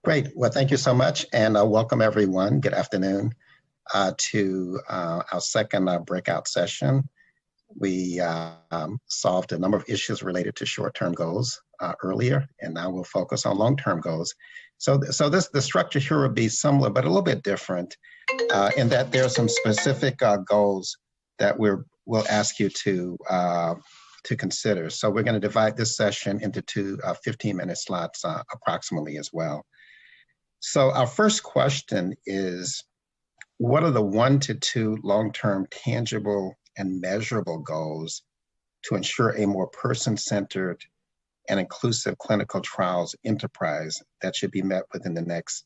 Great. Well, thank you so much, and welcome everyone. Good afternoon to our second breakout session. We solved a number of issues related to short-term goals earlier, and now we'll focus on long-term goals. So the structure here will be similar, but a little bit different in that there are some specific goals that we'll ask you to consider. So we're going to divide this session into two 15-minute slots approximately as well. So our first question is, what are the 1 to 2 long-term tangible and measurable goals to ensure a more person-centered and inclusive clinical trials enterprise that should be met within the next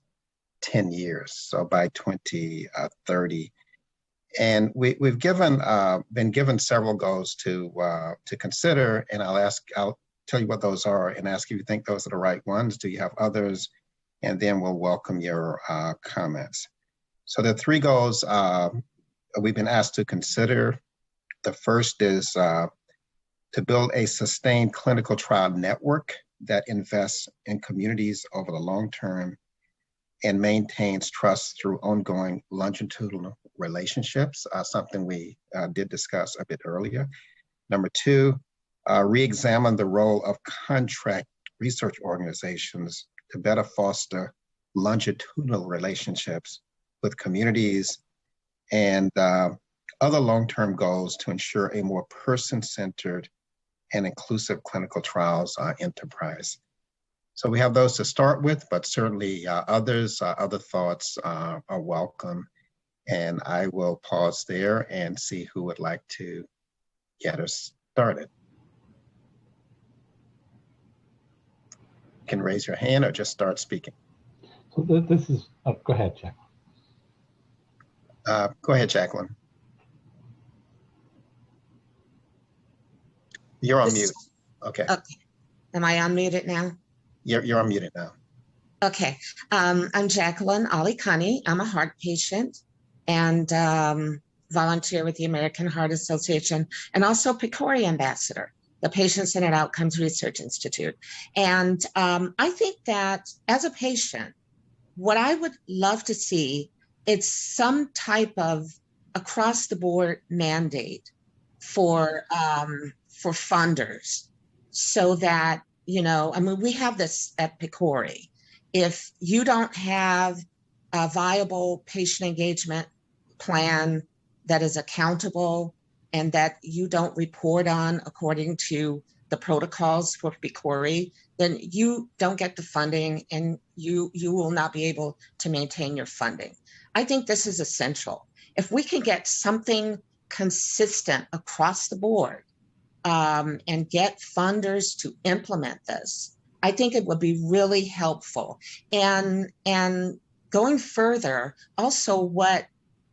10 years, so by 2030? And we've been given several goals to consider, and I'll tell you what those are and ask if you think those are the right ones. Do you have others? And then we'll welcome your comments. So the 3 goals we've been asked to consider. The first is to build a sustained clinical trial network that invests in communities over the long term and maintains trust through ongoing longitudinal relationships, something we did discuss a bit earlier. Number 2, re-examine the role of contract research organizations to better foster longitudinal relationships with communities, and other long-term goals to ensure a more person-centered and inclusive clinical trials enterprise. So we have those to start with, but certainly other thoughts are welcome. And I will pause there and see who would like to get us started. You can raise your hand or just start speaking. So this is, go ahead, Jacqueline. Go ahead, Jacqueline. You're on mute. Okay. Am I unmuted now? You're unmuted now. Okay. I'm Jacqueline Alicani. I'm a heart patient and volunteer with the American Heart Association and also PCORI ambassador, the Patient-Centered Outcomes Research Institute. And I think that as a patient, what I would love to see is some type of across-the-board mandate for funders, so that, you know, I mean, we have this at PCORI. If you don't have a viable patient engagement plan that is accountable and that you don't report on according to the protocols for PCORI, then you don't get the funding and you will not be able to maintain your funding. I think this is essential. If we can get something consistent across the board and get funders to implement this, I think it would be really helpful. And going further, also what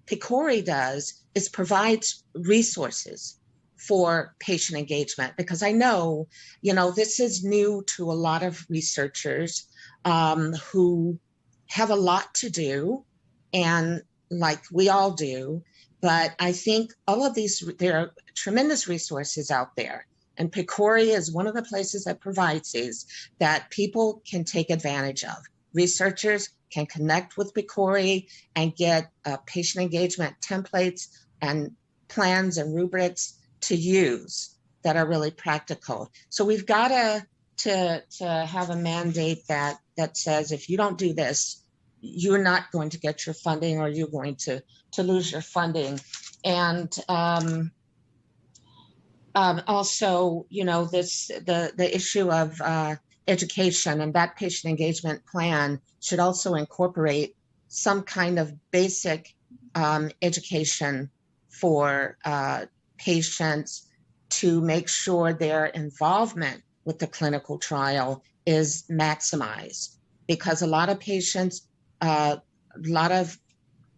PCORI does is provides resources for patient engagement, because I know, you know, this is new to a lot of researchers who have a lot to do, and like we all do, but I think all of these, there are tremendous resources out there. And PCORI is one of the places that provides these that people can take advantage of. Researchers can connect with PCORI and get patient engagement templates and plans and rubrics to use that are really practical. So we've got to have a mandate that says, if you don't do this, you're not going to get your funding, or you're going to lose your funding. And also, you know, the issue of education, and that patient engagement plan should also incorporate some kind of basic education for patients to make sure their involvement with the clinical trial is maximized. Because a lot of patients, a lot of,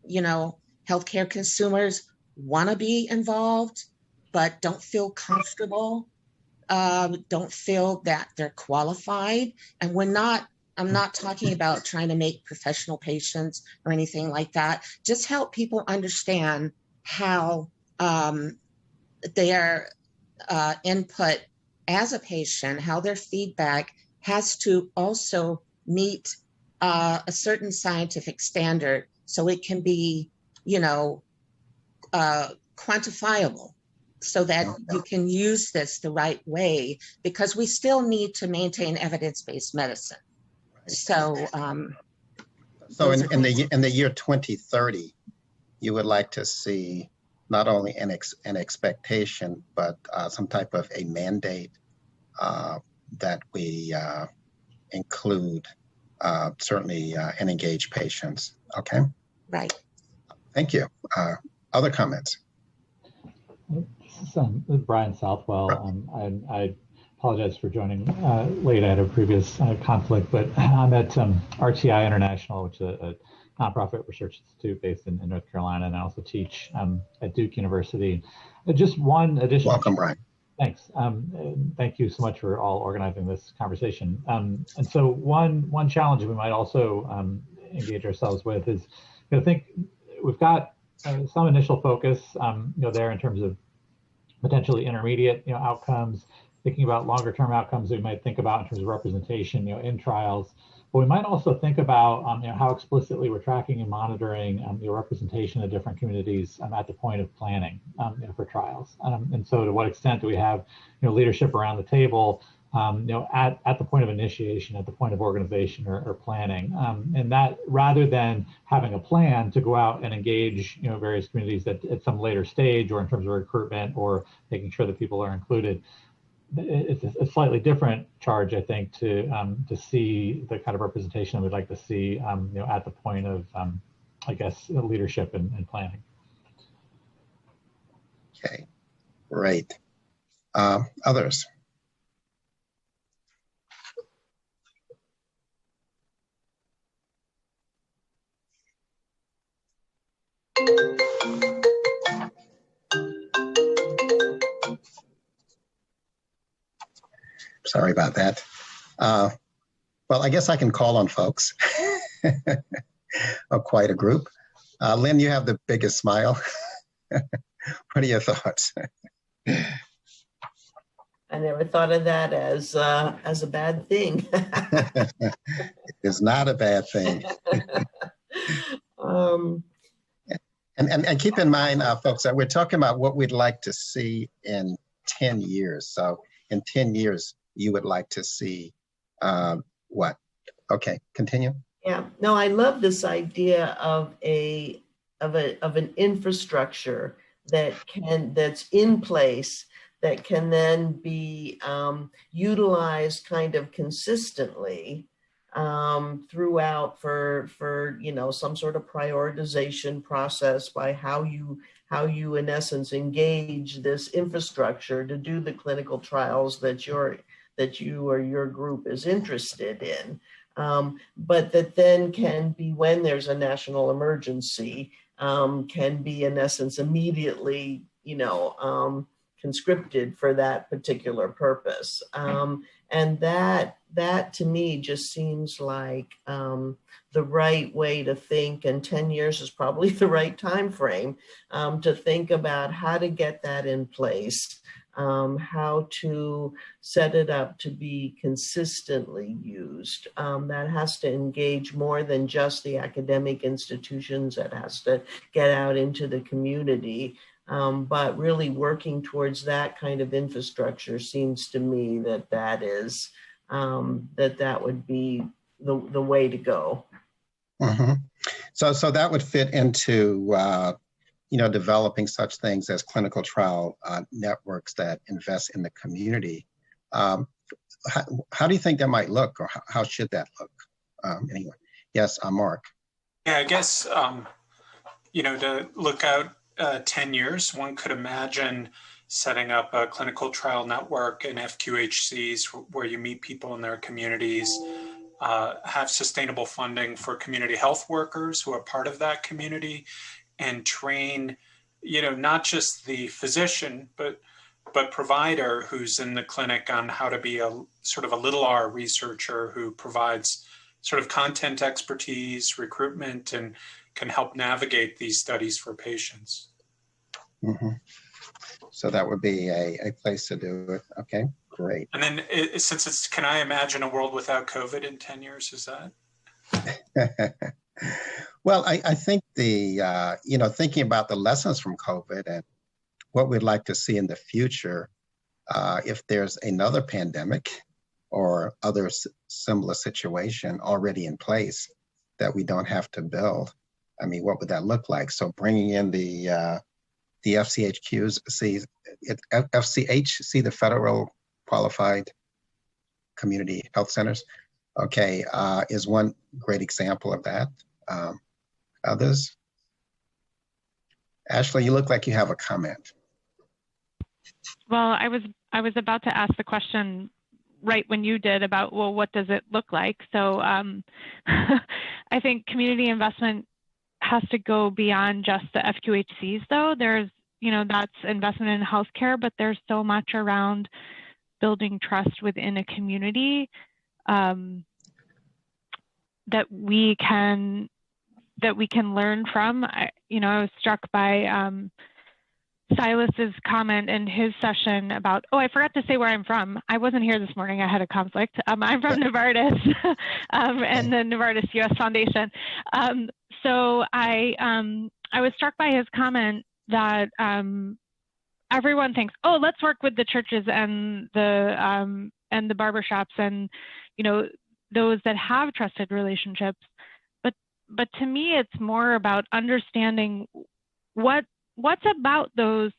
you know, healthcare consumers want to be involved, but don't feel comfortable, don't feel that they're qualified. And I'm not talking about trying to make professional patients or anything like that. Just help people understand how their input as a patient, how their feedback has to also meet a certain scientific standard so it can be, quantifiable, so that you can use this the right way, because we still need to maintain evidence-based medicine. So, so in the year 2030, you would like to see not only an expectation, but some type of a mandate that we include certainly and engage patients. Okay. Right. Thank you. Other comments? This is Brian Southwell. I apologize for joining late. I had a previous conflict, but I'm at RTI International, which is a nonprofit research institute based in North Carolina, and I also teach at Duke University. Just one additional. Welcome, Brian. Thanks. Thank you so much for all organizing this conversation. And so one challenge we might also engage ourselves with is, I think we've got some initial focus, there in terms of potentially intermediate, outcomes, thinking about longer term outcomes we might think about in terms of representation, in trials. But we might also think about, how explicitly we're tracking and monitoring the representation of different communities at the point of planning for trials. And so to what extent do we have, leadership around the table, at the point of initiation, at the point of organization or planning, and that rather than having a plan to go out and engage, various communities at some later stage, or in terms of recruitment or making sure that people are included. It's a slightly different charge, I think, to see the kind of representation we'd like to see, at the point of, I guess, leadership and planning. Okay, great. Others? Sorry about that. Well, I guess I can call on folks of quite a group. Lynn, you have the biggest smile. What are your thoughts? I never thought of that as a bad thing. It is not a bad thing. And keep in mind, folks, that we're talking about what we'd like to see in 10 years. So in 10 years, you would like to see what? Okay, continue. Yeah, no, I love this idea of an infrastructure that's in place that can then be utilized kind of consistently throughout for some sort of prioritization process by how you in essence engage this infrastructure to do the clinical trials that you or your group is interested in, but that then can be, when there's a national emergency, can be in essence immediately conscripted for that particular purpose. And that to me just seems like the right way to think, and 10 years is probably the right time frame to think about how to get that in place, how to set it up to be consistently used. That has to engage more than just the academic institutions. It has to get out into the community. But really working towards that kind of infrastructure seems to me that is that would be the way to go. Mm-hmm. So that would fit into developing such things as clinical trial networks that invest in the community. How do you think that might look, or how should that look? Anyway, yes, Mark. Yeah, I guess to look out 10 years, one could imagine setting up a clinical trial network in FQHCs where you meet people in their communities, have sustainable funding for community health workers who are part of that community, and train, not just the physician, but provider who's in the clinic on how to be a sort of a little R researcher who provides sort of content expertise, recruitment, and can help navigate these studies for patients. Mm-hmm. So that would be a place to do it. Okay, great. And then can I imagine a world without COVID in 10 years? Is that? Well, I think thinking about the lessons from COVID and what we'd like to see in the future, if there's another pandemic or other similar situation already in place that we don't have to build, I mean, what would that look like? So bringing in the FCHC, the Federal Qualified Community Health Centers, okay, is one great example of that. Others? Ashley, you look like you have a comment. Well, I was about to ask the question right when you did about, well, what does it look like? So I think community investment has to go beyond just the FQHCs, though. There's, that's investment in healthcare, but there's so much around building trust within a community that we can learn from. I was struck by Silas's comment in his session about, oh, I forgot to say where I'm from. I wasn't here this morning. I had a conflict. I'm from Novartis and the Novartis US Foundation. So I was struck by his comment that everyone thinks, oh, let's work with the churches and the barbershops and, those that have trusted relationships. But to me, it's more about understanding what's at the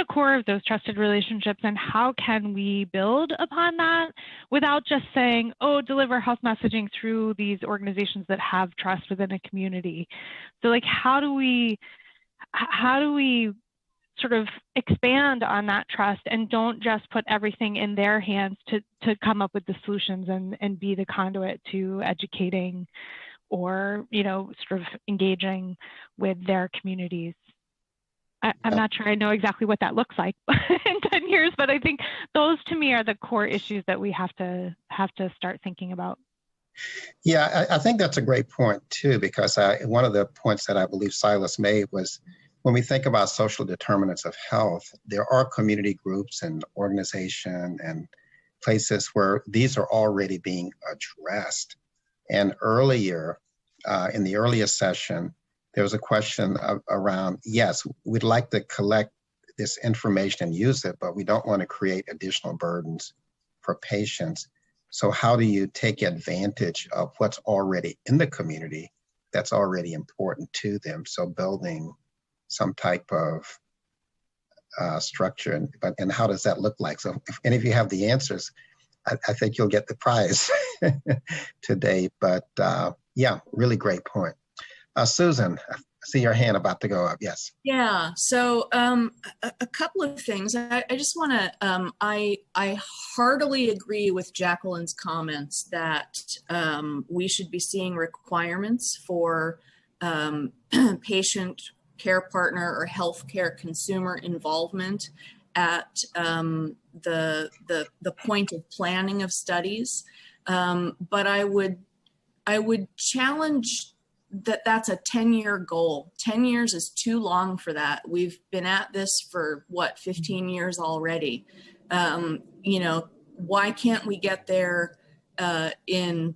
core of those trusted relationships and how can we build upon that without just saying, oh, deliver health messaging through these organizations that have trust within a community. So like, how do we sort of expand on that trust and don't just put everything in their hands to come up with the solutions and be the conduit to educating or, sort of engaging with their communities. I'm not sure I know exactly what that looks like in 10 years, but I think those to me are the core issues that we have to start thinking about. Yeah, I think that's a great point too, because one of the points that I believe Silas made was when we think about social determinants of health, there are community groups and organizations and places where these are already being addressed. And earlier, in the earliest session, there was a question around, yes, we'd like to collect this information and use it, but we don't want to create additional burdens for patients. So how do you take advantage of what's already in the community that's already important to them? So building some type of structure, and how does that look like? So if any of you have the answers, I think you'll get the prize today. But yeah, really great point. Susan, I see your hand about to go up. Yes. Yeah. So a couple of things. I just want to. I heartily agree with Jacqueline's comments that we should be seeing requirements for patient care partner or healthcare consumer involvement at the point of planning of studies. But I would challenge that's a 10-year goal. 10 years is too long for that. We've been at this for 15 years already. Why can't we get there in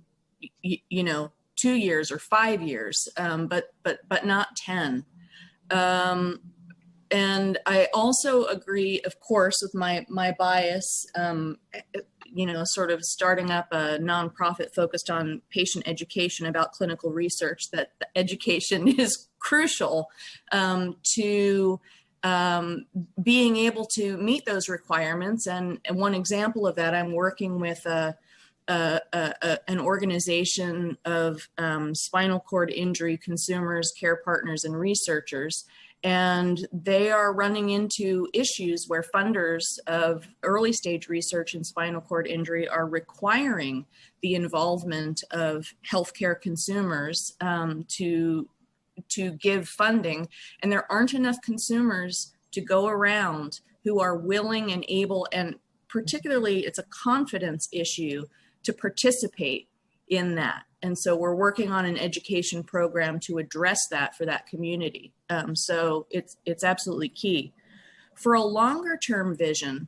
2 years or 5 years, but not 10? And I also agree, of course, with my bias, sort of starting up a nonprofit focused on patient education about clinical research, that education is crucial to being able to meet those requirements. And one example of that, I'm working with an organization of spinal cord injury consumers, care partners, and researchers. And they are running into issues where funders of early stage research in spinal cord injury are requiring the involvement of healthcare consumers to give funding. And there aren't enough consumers to go around who are willing and able, and particularly it's a confidence issue, to participate in that. And so we're working on an education program to address that for that community. So it's absolutely key. For a longer term vision,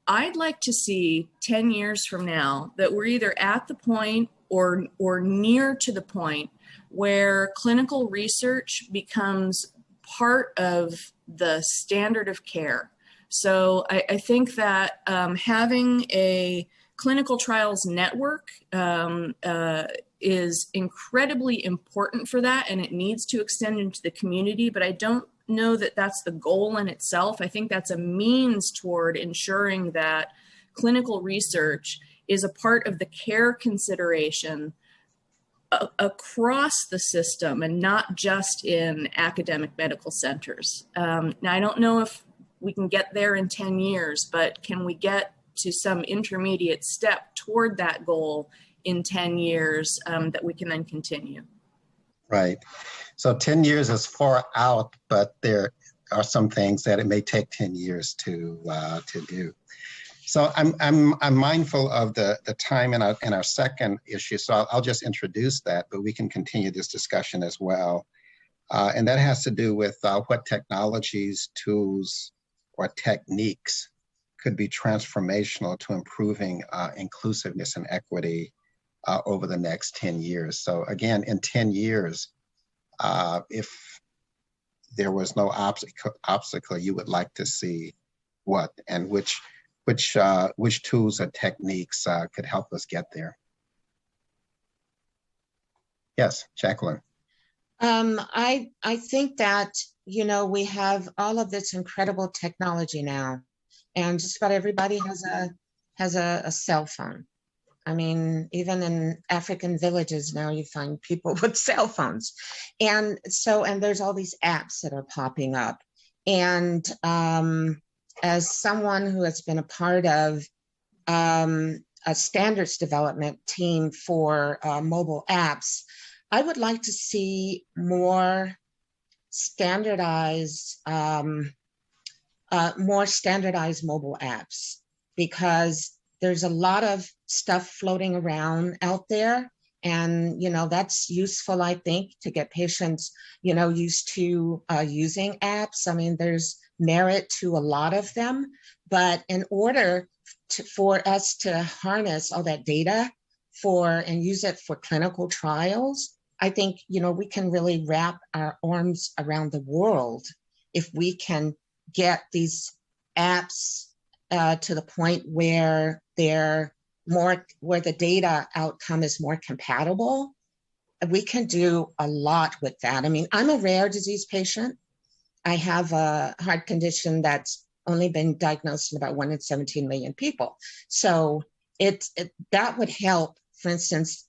I'd like to see 10 years from now that we're either at the point or near to the point where clinical research becomes part of the standard of care. So I think that having a clinical trials network is incredibly important for that, and it needs to extend into the community, but I don't know that that's the goal in itself. I think that's a means toward ensuring that clinical research is a part of the care consideration across the system and not just in academic medical centers. Now, I don't know if we can get there in 10 years, but can we get to some intermediate step toward that goal in 10 years that we can then continue? Right. So 10 years is far out, but there are some things that it may take 10 years to do. So I'm mindful of the time in our second issue, so I'll just introduce that, but we can continue this discussion as well. And that has to do with what technologies, tools, or techniques could be transformational to improving inclusiveness and equity over the next 10 years. So again, in 10 years, if there was no obstacle, you would like to see what and which tools or techniques could help us get there? Yes, Jacqueline. I think that, you know, we have all of this incredible technology now, and just about everybody has a cell phone. I mean, even in African villages now, you find people with cell phones. And there's all these apps that are popping up. And as someone who has been a part of a standards development team for mobile apps, I would like to see more standardized mobile apps, because there's a lot of stuff floating around out there. And, you know, that's useful, I think, to get patients, you know, used to using apps. I mean, there's merit to a lot of them, but in order for us to harness all that data and use it for clinical trials, I think, you know, we can really wrap our arms around the world if we can get these apps to the point where where the data outcome is more compatible. We can do a lot with that. I mean, I'm a rare disease patient. I have a heart condition that's only been diagnosed in about 1 in 17 million people. So that would help, for instance,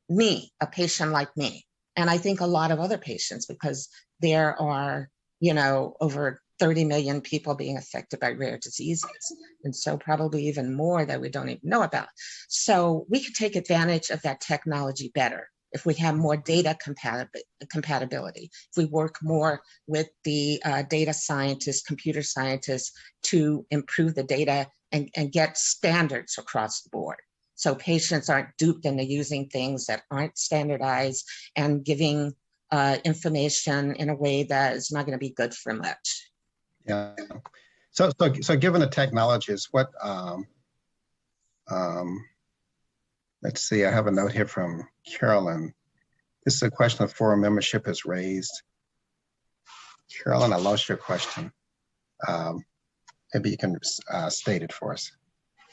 me, a patient like me, and I think a lot of other patients, because there are, you know, over 30 million people being affected by rare diseases, and so probably even more that we don't even know about. So we could take advantage of that technology better if we have more data compatibility, if we work more with the data scientists, computer scientists to improve the data and get standards across the board. So patients aren't duped into using things that aren't standardized and giving information in a way that is not going to be good for much. Yeah. So given the technologies, what, let's see, I have a note here from Carolyn. This is a question of forum membership has raised. Carolyn, I lost your question. Maybe you can state it for us.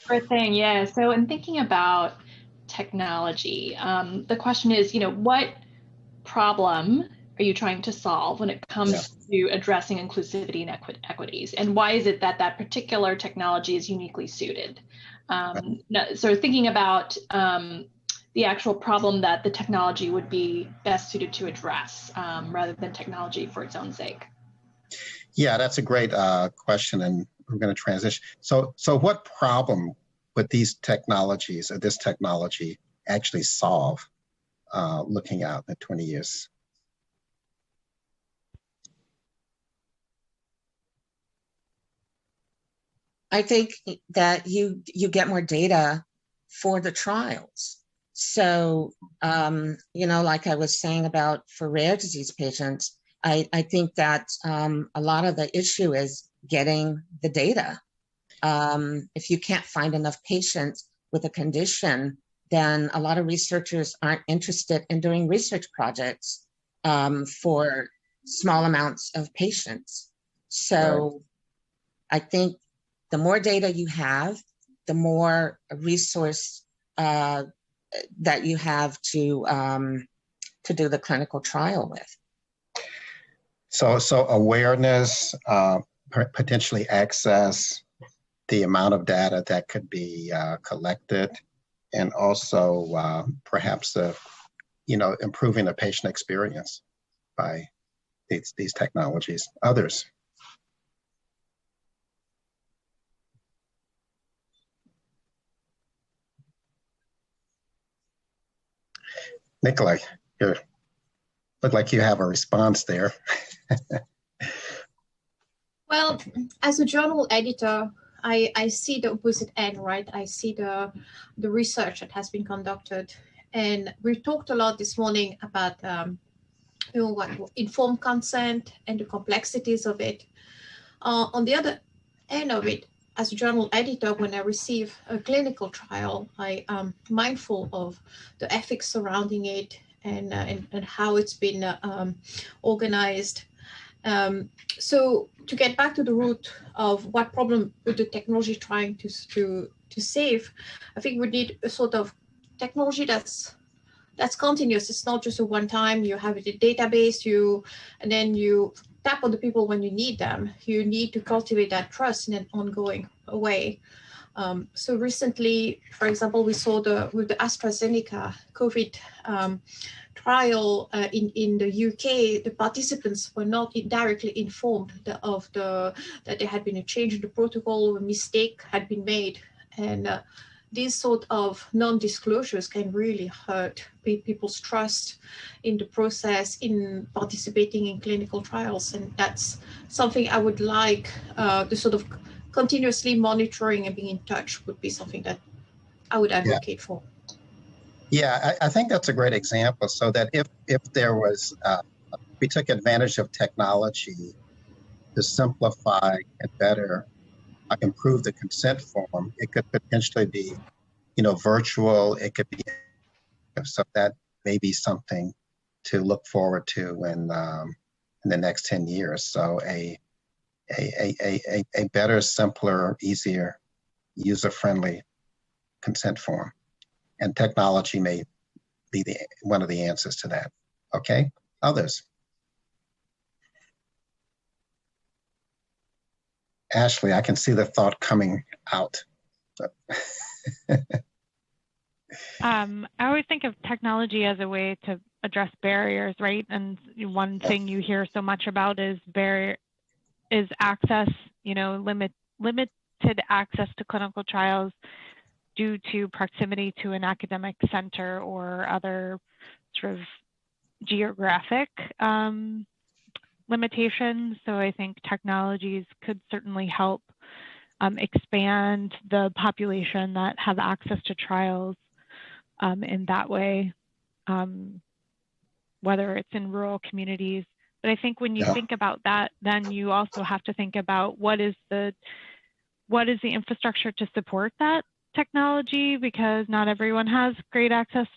Sure thing, yeah. So in thinking about technology, the question is, you know, what problem are you trying to solve when it comes to addressing inclusivity and equities? And why is it that that particular technology is uniquely suited? So thinking about the actual problem that the technology would be best suited to address rather than technology for its own sake. Yeah, that's a great question, and we're going to transition. So what problem would these technologies or this technology actually solve looking out at 20 years? I think that you get more data for the trials. So, you know, like I was saying about for rare disease patients, I think that a lot of the issue is getting the data. If you can't find enough patients with a condition then a lot of researchers aren't interested in doing research projects for small amounts of patients. So I think the more data you have, the more resource that you have to do the clinical trial with. So awareness, potentially access, the amount of data that could be collected, and also perhaps improving the patient experience by these technologies. Others. Nikolai, you look like you have a response there. Well, as a journal editor, I see the opposite end, right? I see the research that has been conducted. And we've talked a lot this morning about what informed consent and the complexities of it. On the other end of it, as a journal editor, when I receive a clinical trial, I am mindful of the ethics surrounding it and how it's been organized. So to get back to the root of what problem with the technology trying to save, I think we need a sort of technology that's continuous. It's not just a one time. You have a database, and then you tap on the people when you need them. You need to cultivate that trust in an ongoing way. So recently, for example, we saw with the AstraZeneca COVID trial in the UK, the participants were not directly informed that there had been a change in the protocol, a mistake had been made, and these sort of non-disclosures can really hurt people's trust in the process, in participating in clinical trials. And that's something I would like the sort of continuously monitoring and being in touch would be something that I would advocate for. Yeah, I think that's a great example. So that if there was, we took advantage of technology to simplify and better improve the consent form, it could potentially be, virtual. It could be, so that may be something to look forward to in the next 10 years. So a better, simpler, easier, user-friendly consent form, and technology may be one of the answers to that. Okay, others. Ashley, I can see the thought coming out. I always think of technology as a way to address barriers, right? And one thing you hear so much about is access, limited access to clinical trials due to proximity to an academic center or other sort of geographic limitations. So I think technologies could certainly help expand the population that have access to trials in that way, whether it's in rural communities. But I think when you think about that, then you also have to think about what is the infrastructure to support that technology, because not everyone has great access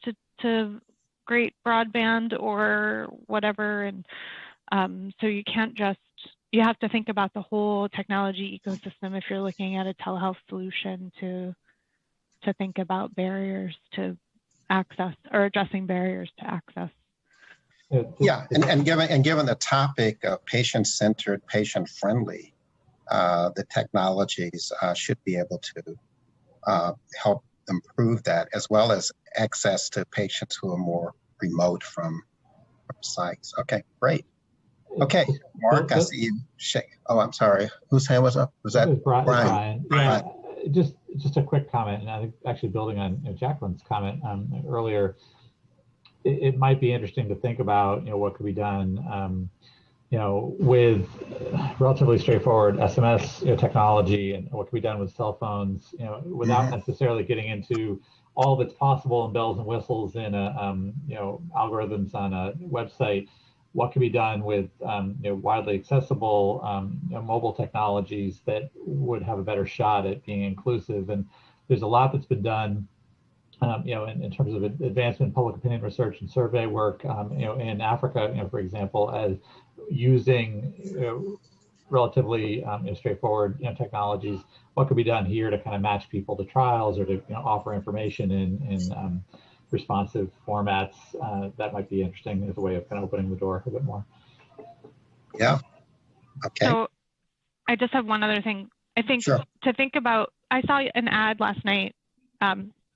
to great broadband or whatever. And so you can't you have to think about the whole technology ecosystem if you're looking at a telehealth solution to think about barriers to access or addressing barriers to access. Yeah, and given the topic of patient-centered, patient-friendly, the technologies should be able to help improve that, as well as access to patients who are more remote from sites. Okay, great. Okay, Mark, I see you shake. Oh, I'm sorry. Whose hand was up? Was that Brian? Yeah, just a quick comment, and I think actually building on Jacqueline's comment earlier, it might be interesting to think about, what could be done, with relatively straightforward SMS technology, and what can be done with cell phones, without necessarily getting into all that's possible and bells and whistles in algorithms on a website. What can be done with widely accessible mobile technologies that would have a better shot at being inclusive? And there's a lot that's been done in terms of advancement in public opinion research and survey work, in Africa, for example, as using relatively straightforward technologies, what could be done here to kind of match people to trials or to offer information in responsive formats that might be interesting as a way of kind of opening the door a bit more. Yeah. Okay. So I just have one other thing. I think Sure. to think about, I saw an ad last night.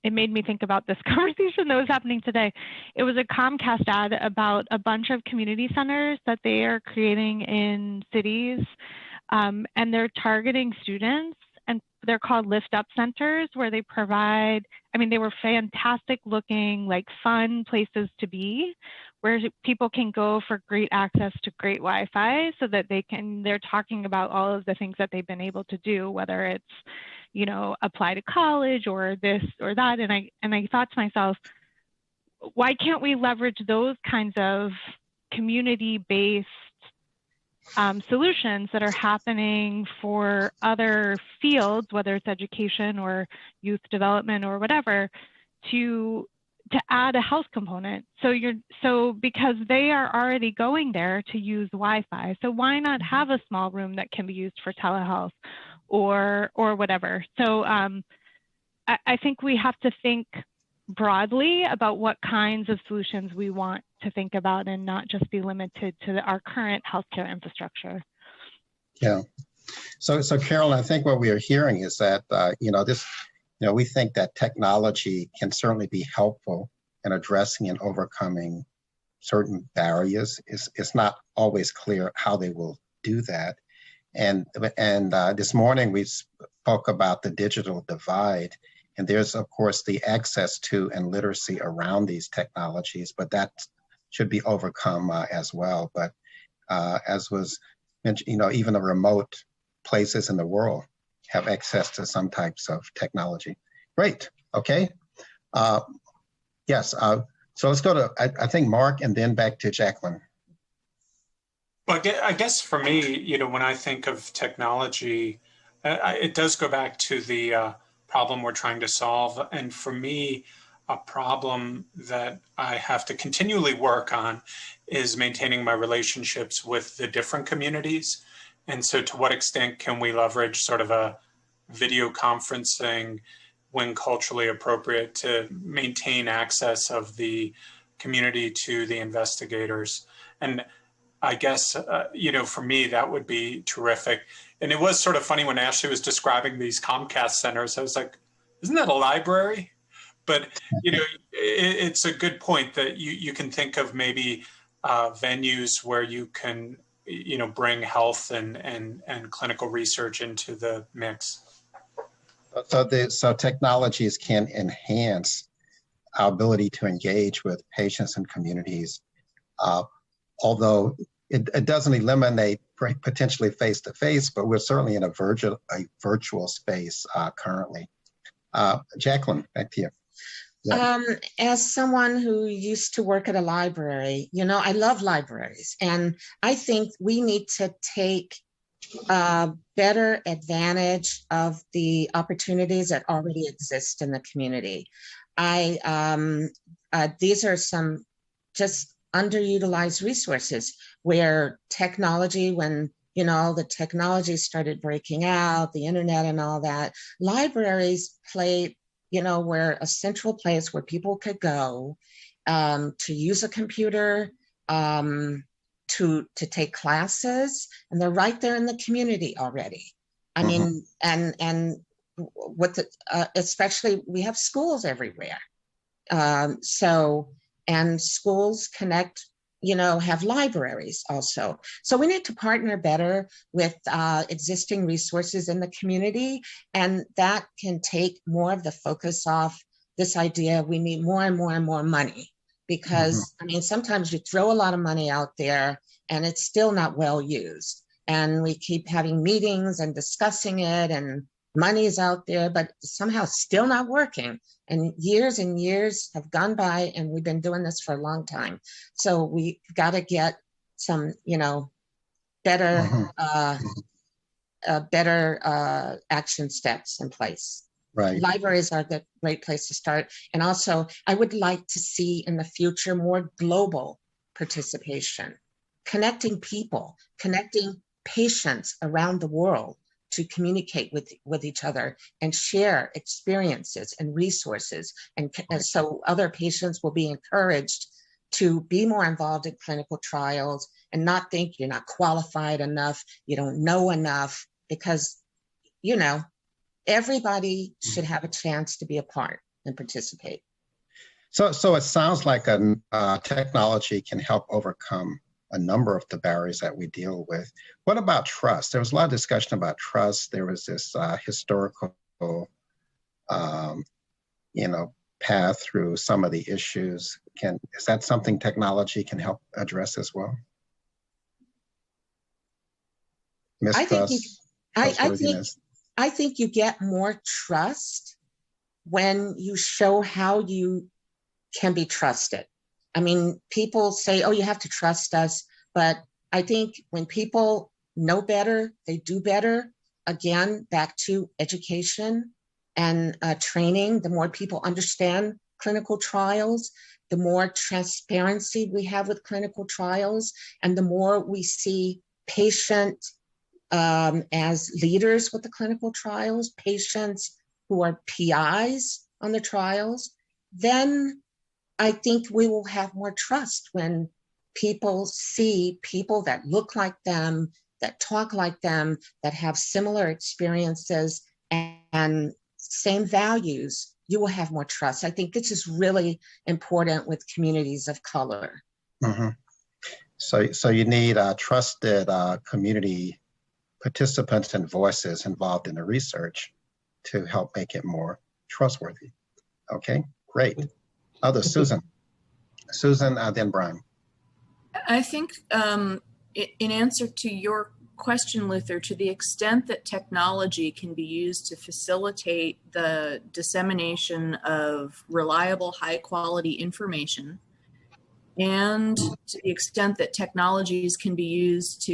It made me think about this conversation that was happening today. It was a Comcast ad about a bunch of community centers that they are creating in cities, and they're targeting students, and they're called Lift Up Centers, where they provide, they were fantastic looking, like fun places to be, where people can go for great access to great Wi-Fi so that they're talking about all of the things that they've been able to do, whether it's, apply to college or this or that. And I thought to myself, why can't we leverage those kinds of community-based solutions that are happening for other fields, whether it's education or youth development or whatever, to add a health component. So because they are already going there to use Wi-Fi, so why not have a small room that can be used for telehealth or whatever? So I think we have to think broadly about what kinds of solutions we want to think about and not just be limited to our current healthcare infrastructure. Yeah. So Carolyn, I think what we are hearing is that, we think that technology can certainly be helpful in addressing and overcoming certain barriers. It's not always clear how they will do that. And this morning we spoke about the digital divide, and there's of course the access to and literacy around these technologies, but that should be overcome as well. But as was mentioned, even the remote places in the world have access to some types of technology. Great. Okay. Yes. So let's go to I think Mark, and then back to Jacqueline. Well, I guess for me, when I think of technology, it does go back to the problem we're trying to solve. And for me, a problem that I have to continually work on is maintaining my relationships with the different communities. And so to what extent can we leverage sort of a video conferencing when culturally appropriate to maintain access of the community to the investigators? And I guess, for me, that would be terrific. And it was sort of funny when Ashley was describing these Comcast centers. I was like, isn't that a library? But, it's a good point that you can think of maybe venues where you can, bring health and clinical research into the mix. So technologies can enhance our ability to engage with patients and communities, although it doesn't eliminate potentially face-to-face, but we're certainly in a virtual space currently. Jacqueline, back to you. Yeah. As someone who used to work at a library, I love libraries, and I think we need to take better advantage of the opportunities that already exist in the community. These are some just underutilized resources where technology, when the technology started breaking out, the internet and all that, libraries played, were a central place where people could go to use a computer, to take classes, and they're right there in the community already. I mean, and with the, especially we have schools everywhere. And schools connect, have libraries also. So we need to partner better with existing resources in the community, and that can take more of the focus off this idea we need more and more and more money. Because sometimes you throw a lot of money out there and it's still not well used. And we keep having meetings and discussing it, and money is out there, but somehow still not working. And years have gone by, and we've been doing this for a long time. So we got to get some, better action steps in place. Right. Libraries are the great place to start. And also, I would like to see in the future more global participation, connecting people, connecting patients around the world to communicate with each other and share experiences and resources. And so other patients will be encouraged to be more involved in clinical trials and not think you're not qualified enough, you don't know enough, because, you know, everybody should have a chance to be a part and participate. So it sounds like technology can help overcome a number of the barriers that we deal with. What about trust? There was a lot of discussion about trust. There was this historical, path through some of the issues. Is that something technology can help address as well? Mistrust. I think you get more trust when you show how you can be trusted. I mean, people say, oh, you have to trust us. But I think when people know better, they do better. Again, back to education and training. The more people understand clinical trials, the more transparency we have with clinical trials, and the more we see patient as leaders with the clinical trials, patients who are PIs on the trials, then I think we will have more trust when people see people that look like them, that talk like them, that have similar experiences and same values. You will have more trust. I think this is really important with communities of color. Mm-hmm. So you need trusted community participants and voices involved in the research to help make it more trustworthy. Okay, great. Susan, then Brian. I think in answer to your question, Luther, to the extent that technology can be used to facilitate the dissemination of reliable, high quality information, and to the extent that technologies can be used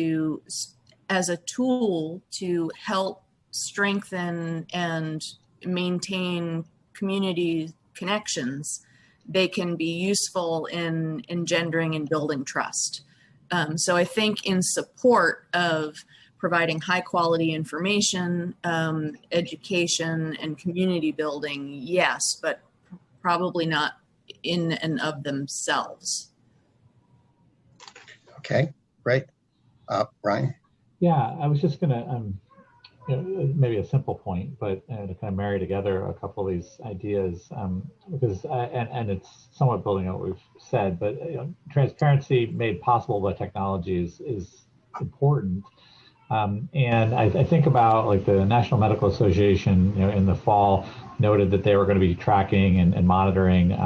as a tool to help strengthen and maintain community connections, they can be useful in engendering and building trust. So I think in support of providing high quality information, education, and community building, yes, but probably not in and of themselves. Okay, great. Brian? Yeah, I was just gonna, maybe a simple point, but to kind of marry together a couple of these ideas, because, and it's somewhat building on what we've said, but transparency made possible by technology is important. And I think about like the National Medical Association, in the fall noted that they were going to be tracking and monitoring,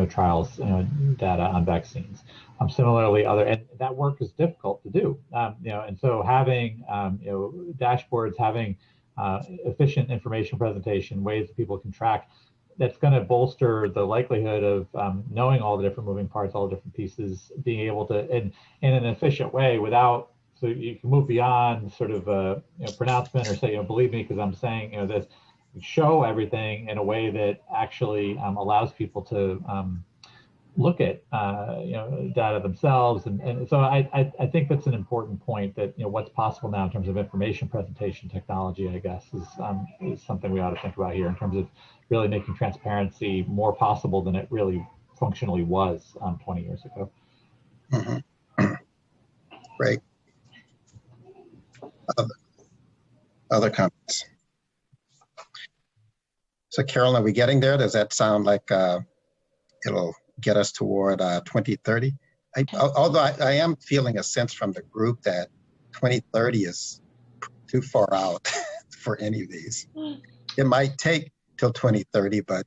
trials, data on vaccines. Similarly, and that work is difficult to do, and so having, dashboards, having efficient information presentation, ways that people can track, that's going to bolster the likelihood of knowing all the different moving parts, all the different pieces, being able to, in an efficient way, so you can move beyond sort of a pronouncement or say, believe me because I'm saying this, show everything in a way that actually allows people to look at data themselves, and so I think that's an important point, that what's possible now in terms of information presentation technology, I guess, is something we ought to think about here in terms of really making transparency more possible than it really functionally was 20 years ago. Mm-hmm. Great. Other comments? So Carolyn, are we getting there? Does that sound like it'll get us toward 2030? Although I am feeling a sense from the group that 2030 is too far out for any of these. It might take till 2030, but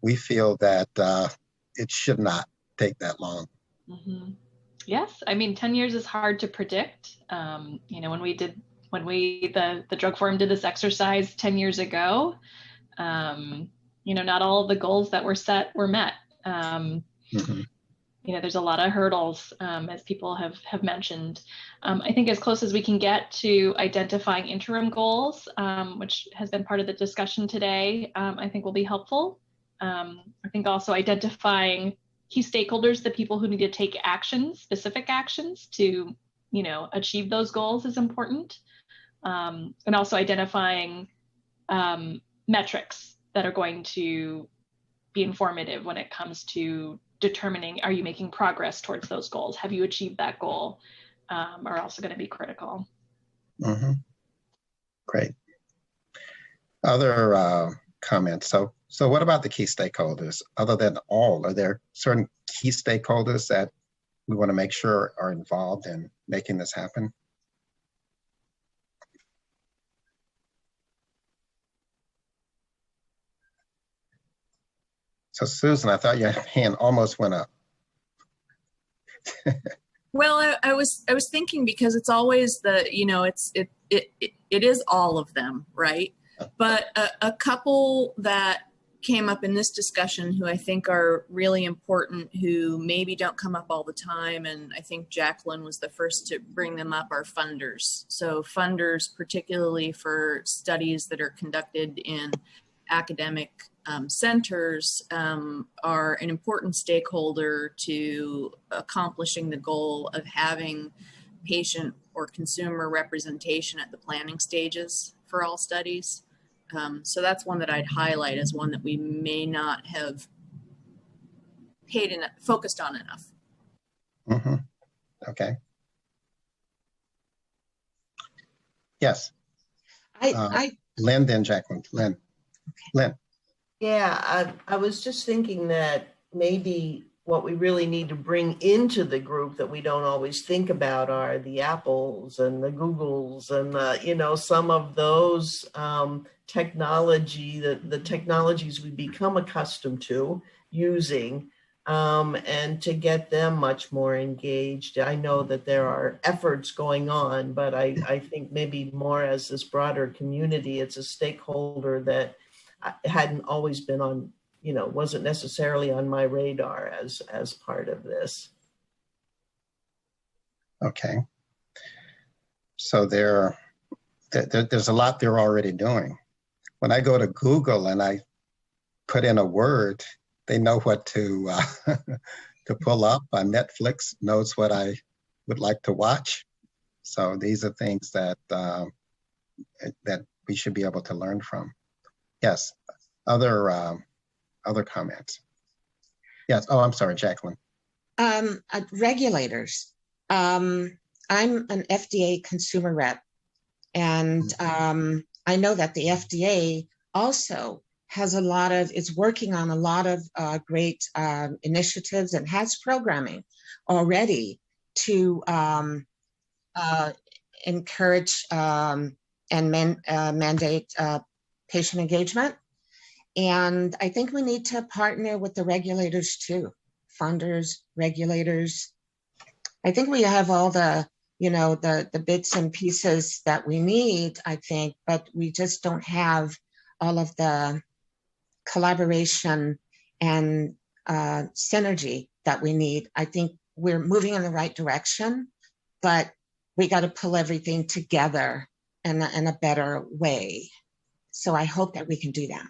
we feel that it should not take that long. Mm-hmm. Yes, I mean, 10 years is hard to predict. When the drug forum did this exercise 10 years ago, not all of the goals that were set were met. Mm-hmm. there's a lot of hurdles, as people have mentioned. I think as close as we can get to identifying interim goals, which has been part of the discussion today, I think will be helpful. I think also identifying key stakeholders, the people who need to take actions, specific actions to, achieve those goals is important. And also identifying metrics that are going to be informative when it comes to determining, are you making progress towards those goals? Have you achieved that goal? Are also going to be critical. Mm-hmm. Great. Other comments? So what about the key stakeholders? Other than all, are there certain key stakeholders that we want to make sure are involved in making this happen? So Susan, I thought your hand almost went up. Well, I was thinking, because it's always it is all of them, right? But a couple that came up in this discussion who I think are really important, who maybe don't come up all the time, and I think Jacqueline was the first to bring them up, are funders. So funders, particularly for studies that are conducted in academic centers, are an important stakeholder to accomplishing the goal of having patient or consumer representation at the planning stages for all studies. So that's one that I'd highlight as one that we may not have focused on enough. Mm-hmm. Okay. Yes. Lynn, then Jacqueline. Lynn. Yeah, I was just thinking that maybe what we really need to bring into the group that we don't always think about are the Apples and the Googles and some of those the technologies we become accustomed to using, and to get them much more engaged. I know that there are efforts going on, but I think maybe more as this broader community, it's a stakeholder that hadn't always been on, wasn't necessarily on my radar as part of this. Okay. So there's a lot they're already doing. When I go to Google and I put in a word, they know what to to pull up. Netflix knows what I would like to watch. So these are things that that we should be able to learn from. Yes. Other comments. Yes. Oh, I'm sorry, Jacqueline. Regulators. I'm an FDA consumer rep, and I know that the FDA also has is working on a lot of great initiatives and has programming already to encourage and mandate patient engagement. And I think we need to partner with the regulators too, funders, regulators. I think we have all the bits and pieces that we need, I think, but we just don't have all of the collaboration and synergy that we need. I think we're moving in the right direction, but we got to pull everything together in a better way. So I hope that we can do that.